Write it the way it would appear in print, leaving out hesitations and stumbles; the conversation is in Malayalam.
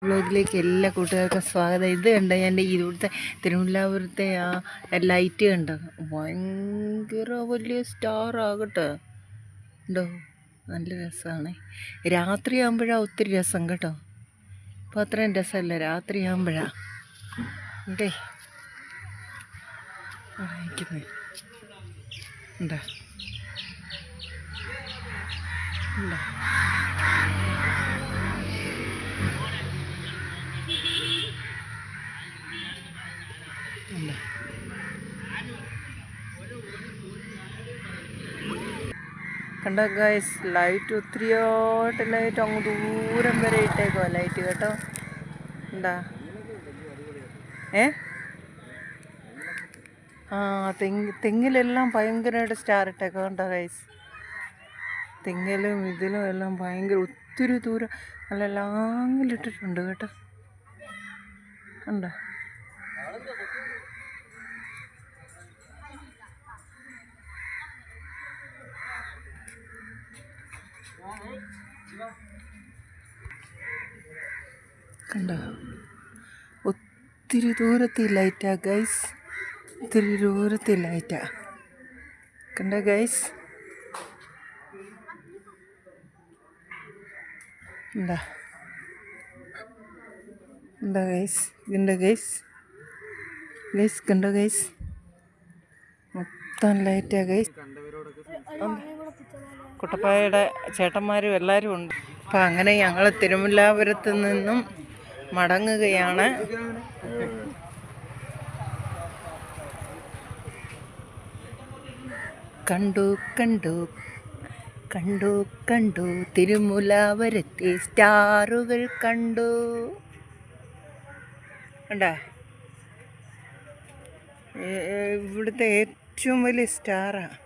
വ്ലോഗിലേക്ക് എല്ലാ കൂട്ടുകാർക്കും സ്വാഗതം. ഇത് കണ്ട ഞാൻ ഇവിടുത്തെ തിരുവല്ലാപുരത്തെ ആ ലൈറ്റ് കണ്ട ഭയങ്കര വലിയ സ്റ്റാർ ആകട്ടെ ഉണ്ടോ, നല്ല രസമാണ്. രാത്രിയാകുമ്പോഴാണ് ഒത്തിരി രസം കേട്ടോ. അപ്പോൾ അത്രയും രസമല്ല, രാത്രിയാകുമ്പോഴാണ് ഉണ്ടേ വായിക്കുന്നത് ഉണ്ടോ ഉണ്ടോ. കണ്ടോ ഗൈസ്, ലൈറ്റ് ഒത്തിരിയോട്ട് ലൈറ്റ് അങ്ങ് ദൂരം വരെ ഇട്ടേക്കോ ലൈറ്റ് കേട്ടോ. എന്താ തെങ്ങിലെല്ലാം ഭയങ്കരമായിട്ട് സ്റ്റാർ ഇട്ടേക്കോ കണ്ടോ ഗൈസ്. തെങ്ങിലും ഇതിലും എല്ലാം ഭയങ്കര ഒത്തിരി ദൂരം നല്ല ലാങ്ങിലിട്ടിട്ടുണ്ട് കേട്ടോ. കണ്ടോ കണ്ടോ, ഒത്തിരി ദൂരത്തിൽ ലൈറ്റാ ഗൈസ്, ഒത്തിരി ദൂരത്തിൽ ലൈറ്റാ. കണ്ടോ ഗൈസ്, എന്താ എന്താ ഗൈസ്, കണ്ടോ ഗൈസ്, ഗൈസ് കണ്ടോ ഗൈസ്, മൊത്തം ലൈറ്റാ ഗൈസ്. കുട്ടപ്പായയുടെ ചേട്ടന്മാരും എല്ലാവരും ഉണ്ട്. അപ്പം അങ്ങനെ ഞങ്ങൾ തിരുവല്ലാപുരത്ത് നിന്നും മടങ്ങുകയാണ്. കണ്ടു കണ്ടു കണ്ടു കണ്ടു തിരുമൂലാപുരത്തെ സ്റ്റാറുകൾ കണ്ടു. കണ്ടാ, ഇവിടുത്തെ ഏറ്റവും വലിയ സ്റ്റാറാണ്.